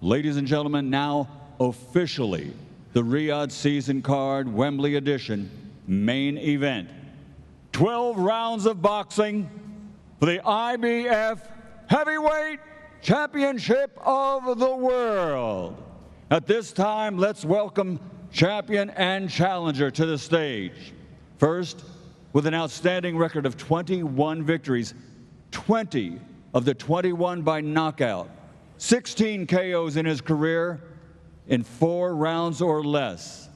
Ladies and gentlemen, now officially the Riyadh Season Card Wembley Edition main event. 12 rounds of boxing for the IBF Heavyweight Championship of the World. At this time, let's welcome champion and challenger to the stage. First, with an outstanding record of 21 victories, 20 of the 21 by knockout, 16 KOs in his career in 4 rounds or less.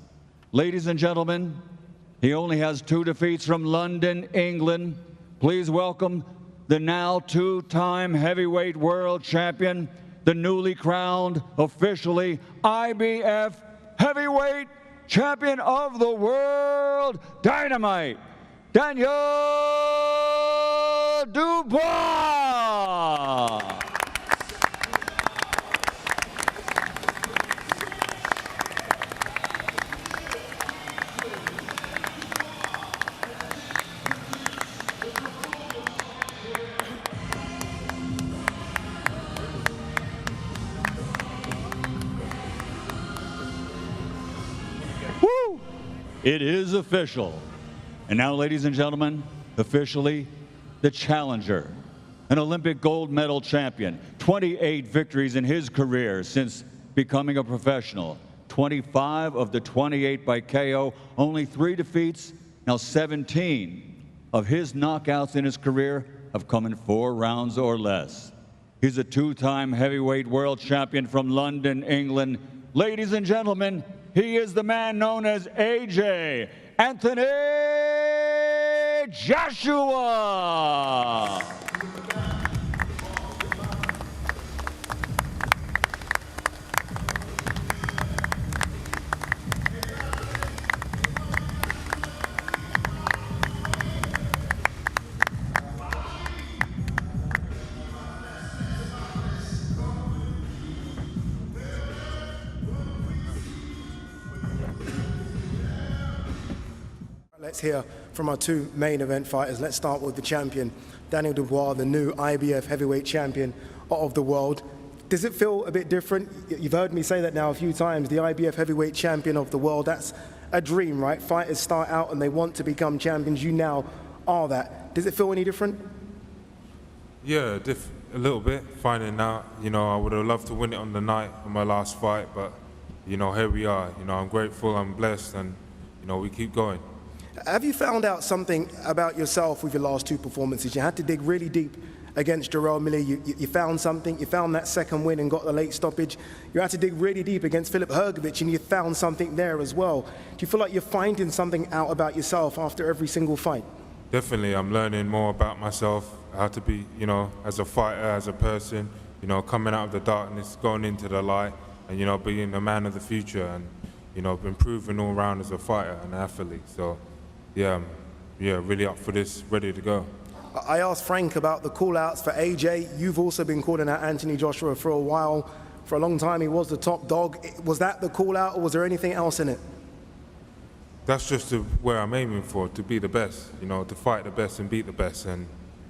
Ladies and gentlemen, he only has 2 defeats from London, England. Please welcome the now 2-time heavyweight world champion, the newly crowned, officially IBF Heavyweight Champion of the World, Dynamite, Daniel Dubois. Woo! It is official. And now, ladies and gentlemen, officially the challenger, an Olympic gold medal champion, 28 victories in his career since becoming a professional, 25 of the 28 by KO, only 3 defeats. Now 17 of his knockouts in his career have come in 4 rounds or less. He's a 2-time heavyweight world champion from London, England. Ladies and gentlemen, he is the man known as AJ, Anthony Joshua. Let's hear from our 2 main event fighters. Let's start with the champion, Daniel Dubois, the new IBF heavyweight champion of the world. Does it feel a bit different? You've heard me say that now a few times, the IBF heavyweight champion of the world. That's a dream, right? Fighters start out and they want to become champions. You now are that. Does it feel any different? Yeah, a little bit, finding out. You know, I would have loved to win it on the night of my last fight, but, you know, here we are. You know, I'm grateful, I'm blessed, and, you know, we keep going. Have you found out something about yourself with your last 2 performances? You had to dig really deep against Jarrell Miller. You found something. You found that second win and got the late stoppage. You had to dig really deep against Filip Hrgović, and you found something there as well. Do you feel like you're finding something out about yourself after every single fight? Definitely, I'm learning more about myself, how to be, you know, as a fighter, as a person, you know, coming out of the darkness, going into the light, and, you know, being a man of the future, and, you know, improving all around as a fighter and athlete. So, yeah, really up for this, ready to go. I asked Frank about the call-outs for AJ. You've also been calling out Anthony Joshua for a while. For a long time, he was the top dog. Was that the call-out, or was there anything else in it? That's just where I'm aiming for, to be the best, you know, to fight the best and beat the best. And,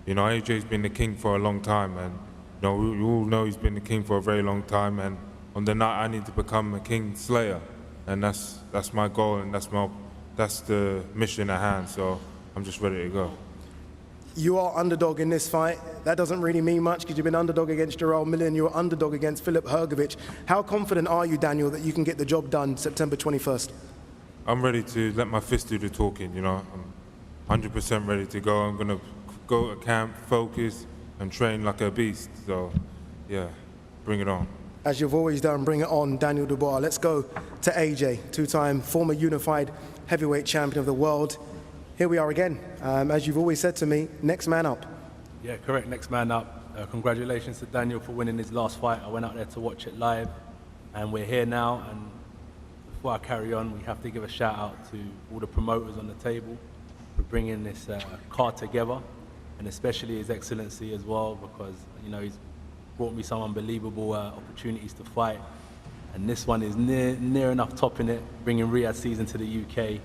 you know, AJ's been the king for a long time, and, you know, we all know he's been the king for a very long time, and on the night I need to become a king slayer, and that's my goal, and that's the mission at hand, so I'm just ready to go. You are underdog in this fight. That doesn't really mean much because you've been underdog against Jarrell Miller and you're underdog against Filip Hrgović. How confident are you, Daniel, that you can get the job done September 21st? I'm ready to let my fist do the talking, you know. I'm 100% ready to go. I'm going to go to camp, focus, and train like a beast. So, yeah, bring it on. As you've always done, bring it on, Daniel Dubois. Let's go to AJ, 2-time former unified heavyweight champion of the world. Here we are again. As you've always said to me, next man up. Yeah, correct, next man up. Congratulations to Daniel for winning his last fight. I went out there to watch it live, and we're here now. And before I carry on, we have to give a shout out to all the promoters on the table for bringing this card together, and especially His Excellency as well, because, you know, he's brought me some unbelievable opportunities to fight. And this one is near enough topping it, bringing Riyadh Season to the UK.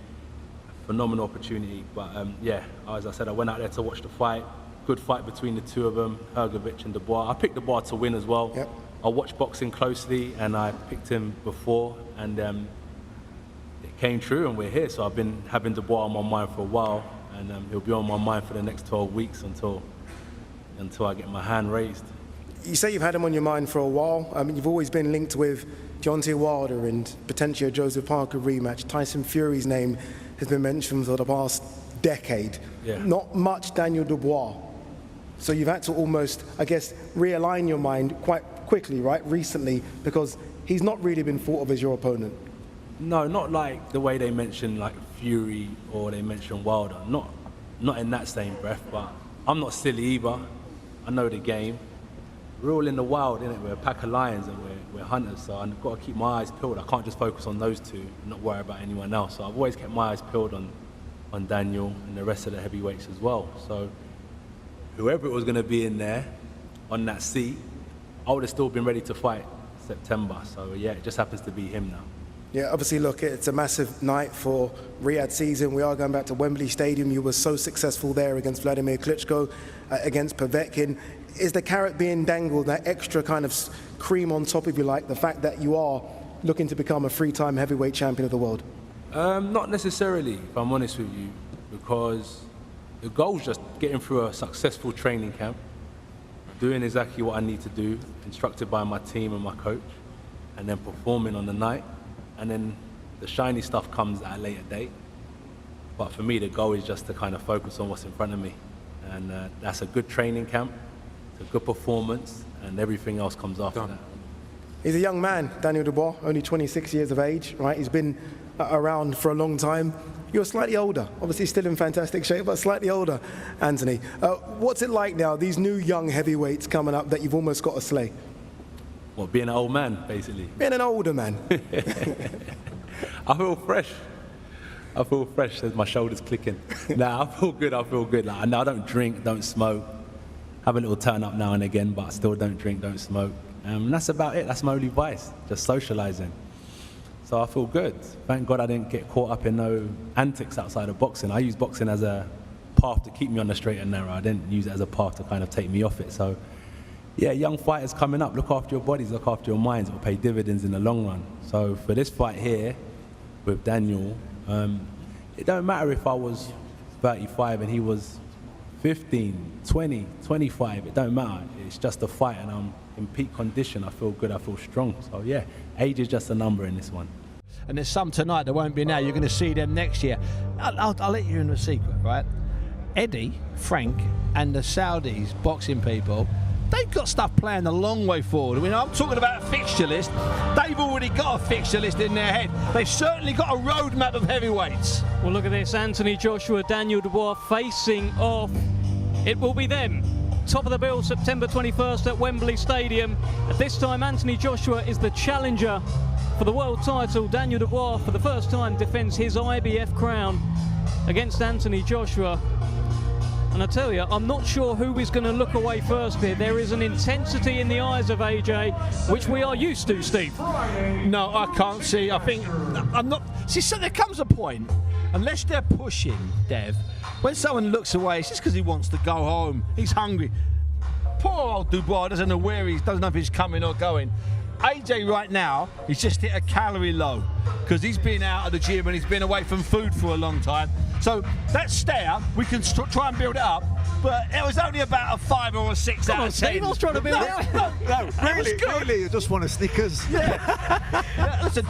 Phenomenal opportunity. But yeah, as I said, I went out there to watch the fight. Good fight between the 2 of them, Hrgović and Dubois. I picked Dubois to win as well. Yep. I watch boxing closely, and I picked him before, and it came true, and we're here. So I've been having Dubois on my mind for a while, and he'll be on my mind for the next 12 weeks until I get my hand raised. You say you've had him on your mind for a while. I mean, you've always been linked with Deontay Wilder and potentially a Joseph Parker rematch. Tyson Fury's name has been mentioned for the past decade. Yeah. Not much Daniel Dubois. So you've had to almost, I guess, realign your mind quite quickly, right, recently, because he's not really been thought of as your opponent. No, not like the way they mention like Fury or they mention Wilder. Not in that same breath, but I'm not silly either. I know the game. We're all in the wild, innit? We're a pack of lions and we're hunters, so I've got to keep my eyes peeled. I can't just focus on those two and not worry about anyone else. So I've always kept my eyes peeled on Daniel and the rest of the heavyweights as well. So whoever it was going to be in there on that seat, I would have still been ready to fight September. So yeah, it just happens to be him now. Yeah, obviously, look, it's a massive night for Riyadh season. We are going back to Wembley Stadium. You were so successful there against Vladimir Klitschko, against Povetkin. Is the carrot being dangled, that extra kind of cream on top, if you like, the fact that you are looking to become a three-time heavyweight champion of the world? Not necessarily, if I'm honest with you, because the goal is just getting through a successful training camp, doing exactly what I need to do, instructed by my team and my coach, and then performing on the night. And then the shiny stuff comes at a later date. But for me, the goal is just to kind of focus on what's in front of me. And that's a good training camp, it's a good performance, and everything else comes after that. He's a young man, Daniel Dubois, only 26 years of age, right? He's been around for a long time. You're slightly older, obviously still in fantastic shape, but slightly older, Anthony. What's it like now, these new young heavyweights coming up that you've almost got to slay? Well, being an old man, basically. Being an older man. I feel fresh. There's my shoulders clicking. Nah, I feel good. Like, I don't drink, don't smoke. Have a little turn up now and again, but I still don't drink, don't smoke. And that's about it. That's my only vice, just socializing. So I feel good. Thank God I didn't get caught up in no antics outside of boxing. I use boxing as a path to keep me on the straight and narrow. I didn't use it as a path to kind of take me off it. So yeah, young fighters coming up, look after your bodies, look after your minds. It will pay dividends in the long run. So for this fight here with Daniel, it don't matter if I was 35 and he was 15, 20, 25. It don't matter. It's just a fight, and I'm in peak condition. I feel good. I feel strong. So yeah, age is just a number in this one. And there's some tonight that won't be now. You're going to see them next year. I'll let you in a secret, right? Eddie, Frank, and the Saudis boxing people, they've got stuff planned a long way forward. I mean, I'm talking about a fixture list. They've already got a fixture list in their head. They've certainly got a roadmap of heavyweights. Well, look at this. Anthony Joshua, Daniel Dubois facing off. It will be them. Top of the bill, September 21st at Wembley Stadium. At this time, Anthony Joshua is the challenger for the world title. Daniel Dubois, for the first time, defends his IBF crown against Anthony Joshua. And I tell you, I'm not sure who is going to look away first here. There is an intensity in the eyes of AJ, which we are used to, Steve. No, I can't see. I think I'm not. See, so there comes a point, unless they're pushing, Dev, when someone looks away, it's just because he wants to go home. He's hungry. Poor old Dubois doesn't know where he is, doesn't know if he's coming or going. AJ right now, he's just hit a calorie low because he's been out of the gym and he's been away from food for a long time. So that stare, we can try and build it up, but it was only about a 5 or a 6 out of 10. Steve, I was trying to build it. No, really, you just want a Snickers. Yeah, listen,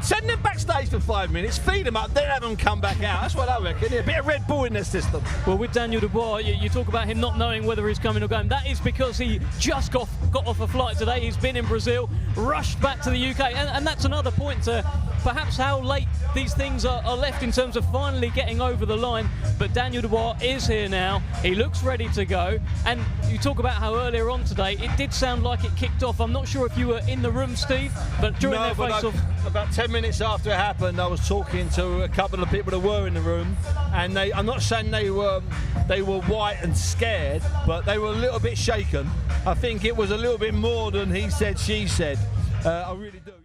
send them backstage for 5 minutes, feed them up, then have them come back out. That's what I reckon. Yeah, a bit of Red Bull in their system. Well, with Daniel Dubois, you talk about him not knowing whether he's coming or going. That is because he just got off a flight today. He's been in Brazil, rushed back to the UK, and that's another point to perhaps how late these things are left in terms of finally getting over the line. But Daniel Dubois is here now. He looks ready to go. And you talk about how earlier on today, it did sound like it kicked off. I'm not sure if you were in the room, Steve, but during their face-off... About 10 minutes after it happened, I was talking to a couple of people that were in the room, and I'm not saying they were white and scared, but they were a little bit shaken. I think it was a little bit more than he said, she said. I really do, yeah.